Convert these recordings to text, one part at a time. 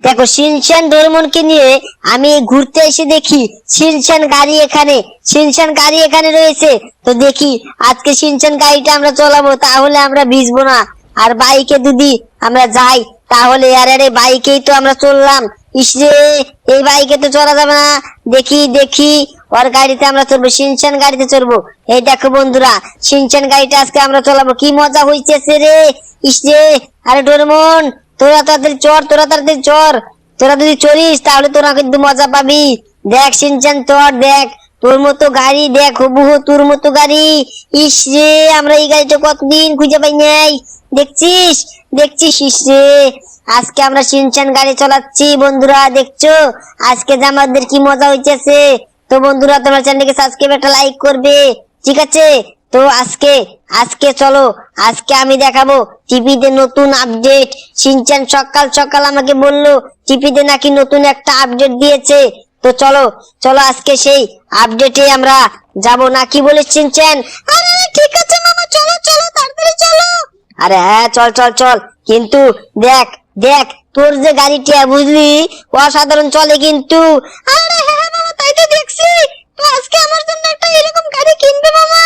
দেখো শিনচান ডোরেমনকে নিয়ে আমি ঘুরতে এসে দেখি শিনচান গাড়ি এখানে রয়েছে। তো দেখি আজকে শিনচান গাড়িটা আমরা চালাবো, তাহলে আমরা ভিজবো না। আর বাইকে যদি আমরা যাই তাহলে আরে বাইকেই তো আমরা চললাম। ইসরে, এই বাইকে তো চলা যাবে না। দেখি দেখি ওর গাড়িতে আমরা চলবো, শিনচান গাড়িতে চলবো। এই দেখো বন্ধুরা, শিনচান গাড়িটা আজকে আমরা চালাবো, কি মজা হইতেছে রে। ইসরে, আরে ডোরেমন তোরা তাড়াতাড়ি চর। তোরা যদি চড়িস তাহলে তোরা কিন্তু মজা পাবি। দেখ শিনচান চর, দেখ তোর মতো গাড়ি, দেখ হুবহু তোর মতো গাড়ি। ইস রে, আমরা এই গাড়িটা কতদিন খুঁজে পাই নাই। দেখছিস দেখছিস, ইস রে, আজকে আমরা শিনচান গাড়ি চালাচ্ছি বন্ধুরা, দেখছো আজকে যে আমাদের কি মজা হইতেছে। তো বন্ধুরা তোমার চ্যানেলকে সাবস্ক্রাইব, একটা লাইক করবে, ঠিক আছে? তো আজকে আজকে চলো, আজকে আমি দেখাবো টিভিতে নতুন আপডেট। শিনচান সকাল সকাল আমাকে বললো টিভিতে নাকি নতুন একটা আপডেট দিয়েছে। তো চলো চলো আজকে সেই আপডেটে আমরা যাব, না কি বলিস শিনচান? আরে ঠিক আছে মামা, চলো চলো তাড়াতাড়ি চলো। আরে হ্যাঁ চল চল চল, কিন্তু দেখ দেখ তোর যে গাড়িটা বুঝলি অসাধারণ চলে কিন্তু। আরে হ্যাঁ মামা, তাই তো দেখছি। তো আজকে আমার জন্য একটা এরকম গাড়ি কিনবে মামা?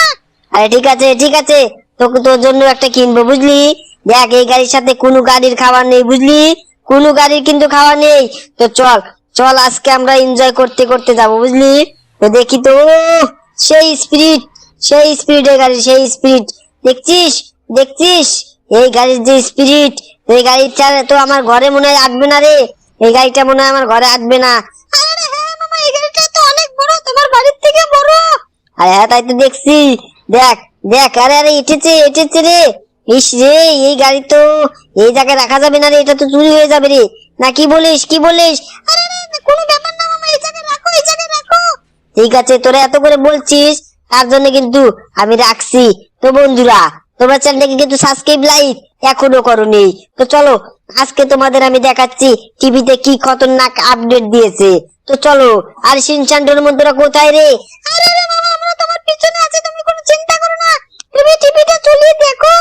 আরে ঠিক আছে ঠিক আছে, তোকে তোর জন্য একটা কিনবো বুঝলি। দেখ এই গাড়ির সাথে কোনো গাড়ির খাবার নেই বুঝলি, কোনো গাড়ির কিন্তু খাবার নেই। তো চল চল আজকে আমরা এনজয় করতে করতে যাবো বুঝলি। তো দেখি তো, সেই স্পিডের গাড়ি, সেই স্পিড। দেখছিস দেখছিস এই গাড়ির যে স্পিড, এই গাড়িটা তো আমার ঘরে মনে হয় আটবে না রে। এই গাড়িটা মনে হয় আমার ঘরে আটবে না। আরে হ্যাঁ মামা, এই গাড়িটা তো অনেক বড়, তোমার বাড়ির থেকে বড়। আরে হ্যাঁ তাই তো দেখছি। দেখ দেখ, আরে আরে এটেছে রে। ইস রে, এই গাড়ি তো এই জায়গায় রাখা যাবে না রে, এটা তো চুরি হয়ে যাবে রে। না কি বলিস কি বলিস? আরে কোনো ব্যাপার না মামা, এই জায়গায় রাখো, এই জায়গায় রাখো। ঠিক আছে, তোরা এত করে বলছিস তার জন্য কিন্তু আমি রাখছি। তো বন্ধুরা তোমরা চ্যানেলটাকে কিন্তু সাবস্ক্রাইব, লাইক এখনো করোনি। তো চলো আজকে তোমাদের আমি দেখাচ্ছি টিভিতে কি খতরনাক আপডেট দিয়েছে। তো চলো। আর শিনচান ডোরেমন তোরা কোথায় রে? আরে রে মামা, আমরা তোমার পিছনে আছি, তুমি কোনো চিন্তা করো না, তুমি টিভিটা চালিয়ে দেখো।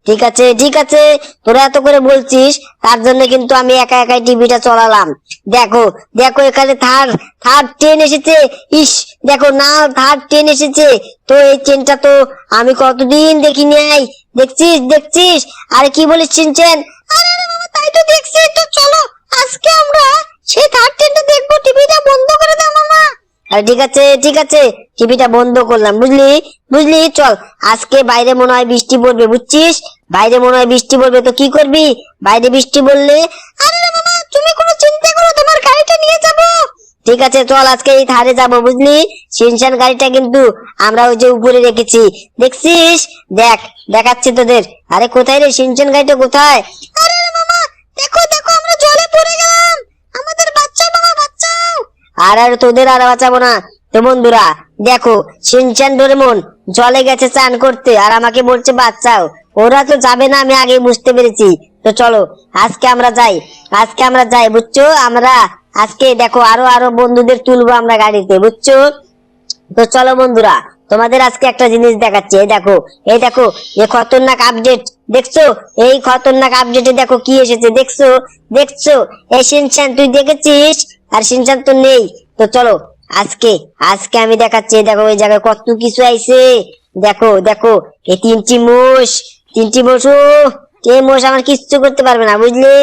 ঠিক আছে ঠিক আছে, তোরা এত করে বলছিস তার জন্য কিন্তু আমি একা একাই টিভিটা চালালাম। দেখো দেখো, এখানে থার্ড থার্ড ট্রেন এসেছে। ইস দেখো না, থার্ড ট্রেন এসেছে। তো এই ট্রেনটা তো আমি কতদিন দেখি নাই। দেখছিস দেখছিস? আরে কি বলিস শিনচান? আরে আরে মামা, তাই তো দেখছি। তো চলো আজকে আমরা সেই থার্ড ট্রেনটা দেখবো। টিভিটা বন্ধ করে দাও মামা। আরে ঠিক আছে ঠিক আছে, টিভিটা বন্ধ করলাম বুঝলি বুঝলি। চল, আজকে বাইরে মনে হয় বৃষ্টি পড়বে বুঝছিস, বাইরে মনে হয় বৃষ্টি পড়বে। তো কি করবি বাইরে বৃষ্টি পড়লে? আরে মামা তুমি কোনো চিন্তা করো, তোমার গাড়িটা নিয়ে যাবো। ঠিক আছে চল, আজকে এই ধারে যাবো বুঝলি। শিনচান গাড়িটা কিন্তু আমরা ওই যে উপরে রেখেছি, দেখছিস? দেখ দেখাচ্ছি তোদের। আরে কোথায় রে শিনচান গাড়িটা কোথায়? আরে মামা দেখো দেখো, আমরা জলে পড়ে গেলাম, আমাদের বাচ্চা মামা বাচ্চাও। আর আর তোদের আর বাঁচাবো না। তো বন্ধুরা দেখো, শিনচান ডোরেমন জলে গেছে চান করতে আর আমাকে বলছে বাচ্চাও। ওরা তো যাবে না, আমি আগে বুঝতে পেরেছি। তো চলো আজকে আমরা যাই, আজকে আমরা যাই বুঝছো। আমরা আজকে দেখো আরো আরো বন্ধুদের তুলবো আমরা গাড়িতে বুঝছো। তো চলো বন্ধুরা, তোমাদের আজকে একটা জিনিস দেখাচ্ছি। এই দেখো এই দেখো, এই খতরনাক আপডেট দেখছো? এই খতরনাক আপডেটে দেখো কি এসেছে, দেখছো দেখছো? এই শিনচান তুই দেখেছিস? আর শিনচান তো নেই। তো চলো আজকে আজকে আমি দেখাচ্ছি। এই দেখো এই জায়গায় কত কিছু আইছে। দেখো দেখো, এই তিনটি মোষ। ও, এই মোষ আমার কিচ্ছু করতে পারবে না বুঝলি,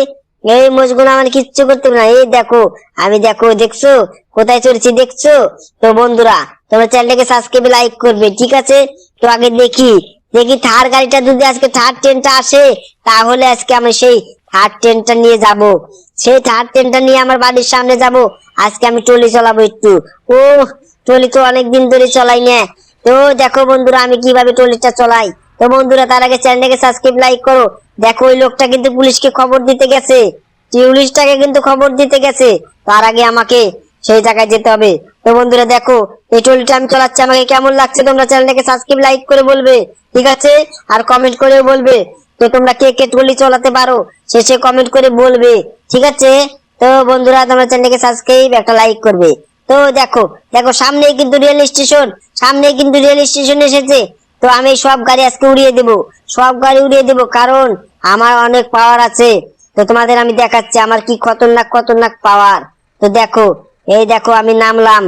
এই মোষগুলো আমার কিচ্ছু করতে পারবে না। এই দেখো আমি, দেখো দেখছো কোথায় চড়ছি দেখছো? তো বন্ধুরা তোমরা চ্যানেলটাকে সাবস্ক্রাইব, লাইক করবে, ঠিক আছে? তো আগে দেখি দেখি থার্ড গাড়িটা যদি আজকে থার্ড ট্রেনটা আসে, তাহলে আজকে আমি সেই থার্ড ট্রেনটা নিয়ে যাব। সেই থার্ড ট্রেনটা নিয়ে আমার বাড়ির সামনে যাব। আজকে আমি ট্রলি চালাবো একটু। ও, ট্রলি তো অনেকদিন ধরে চলাই না। তো দেখো বন্ধুরা আমি কিভাবে ট্রলিটা চলাই। তো বন্ধুরা তার আগে চ্যানেলটাকে সাবস্ক্রাইব, লাইক করো। দেখো ওই লোকটা কিন্তু পুলিশকে খবর দিতে গেছে, পুলিশটাকে কিন্তু খবর দিতে গেছে। তার আগে আমাকে সেই জায়গায় যেতে হবে। তো বন্ধুরা দেখো এই ট্রলিটা আমি চালাচ্ছি, আমাকে কেমন লাগছে তোমরা চ্যানেলটাকে সাবস্ক্রাইব, লাইক করে বলবে, ঠিক আছে? আর কমেন্ট করে বলবে তো তোমরা কে কে ট্রলি চালাতে পারো, শেষে কমেন্ট করে বলবে, ঠিক আছে? তো বন্ধুরা তোমরা চ্যানেলটাকে সাবস্ক্রাইব, একটা লাইক করবে। তো দেখো দেখো, সামনেই কিন্তু রেল স্টেশন, সামনেই কিন্তু রেল স্টেশন এসেছে। তো আমি সব গাড়ি আজকে উড়িয়ে দেব, সব গাড়ি উড়িয়ে দেব, কারণ আমার অনেক পাওয়ার আছে। তো তোমাদের আমি দেখাচ্ছি আমার কি খতরনাক খতরনাক পাওয়ার। তো দেখো, এই দেখো আমি নামলাম,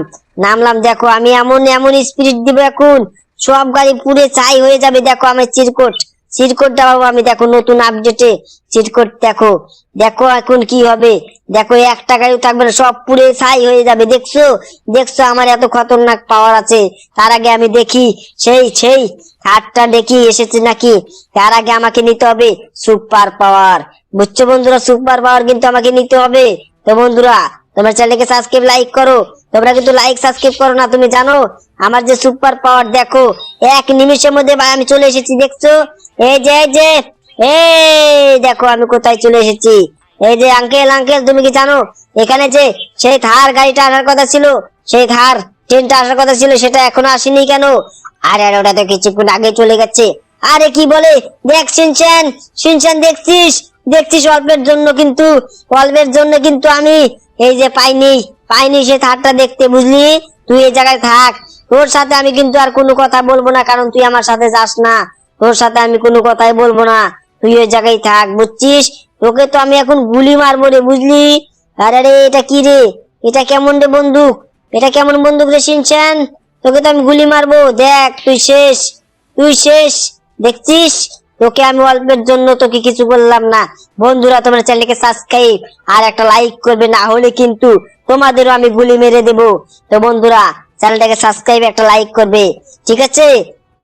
নামলাম, দেখো আমি এমন এমন স্পিরিট দিব এখন, সব গাড়ি পুড়ে ছাই হয়ে যাবে। দেখো আমার চিরকুট, চিরকুটটা পাবো আমি, দেখো নতুন আপডেটে চিরকুট। দেখো দেখো এখন কি হবে, দেখো একটা গাড়ি থাকবে না, সব পুড়ে ছাই হয়ে যাবে। দেখছো, দেখছো আমার এত খতরনাক পাওয়ার আছে। তার আগে আমি দেখি সেই সেই হাতটা দেখি এসেছে নাকি। তার আগে আমাকে নিতে হবে সুপার পাওয়ার, বুঝছো বন্ধুরা? সুপার পাওয়ার কিন্তু আমাকে নিতে হবে। তো বন্ধুরা তোমরা চ্যানেলকে সাবস্ক্রাইব লাইক করো, তোমরা কিন্তু লাইক সাবস্ক্রাইব করো না। তুমি জানো আমার যে সুপার পাওয়ার, দেখো এক নিমিষের মধ্যে ভাই আমি চলে এসেছি। দেখছো, এই যে এই যে এই দেখো আমি কোথায় চলে এসেছি। এই যে আঙ্কেল আঙ্কেল, তুমি কি জানো এখানে যে সেই থার গাড়িটা আসার কথা ছিল, সেই থার ট্রেনটা আসার কথা ছিল, সেটা এখনো আসেনি কেন? আরে আরে ওটা তো কিছুক্ষণ আগে চলে গেছে। আরে কি বলে, দেখ শিনচান, শিনচান দেখছিস, দেখছিস অল্পের জন্য কিন্তু, অল্পের জন্য কিন্তু আমি এই যে পাইনি, পাইনি সে থারটা দেখতে, বুঝলি? তুই এই জায়গায় থাক, তোর সাথে আমি কিন্তু আর কোনো কথা বলবো না, কারণ তুই আমার সাথে যাস না। তোর সাথে আমি কোনো কথাই বলবো না, তুই ওই জায়গায় থাক, বুঝছিস? তোকে তো আমি এখন গুলি মারবো রে, বুঝলি? আরে রে এটা কি রে, এটা কেমন রে বন্দুক, এটা কেমন বন্দুক রে শিনচান? তোকে তো আমি গুলি মারবো, দেখ তুই শেষ, তুই শেষ, দেখছিস? তোকে আমি অল্পের জন্য তোকে কিছু বললাম না। বন্ধুরা তোমরা চ্যানেলকে সাবস্ক্রাইব আর একটা লাইক করবে, না হলে কিন্তু তোমাদেরও আমি গুলি মেরে দেব। তো বন্ধুরা চ্যানেলটাকে সাবস্ক্রাইব একটা লাইক করবে, ঠিক আছে?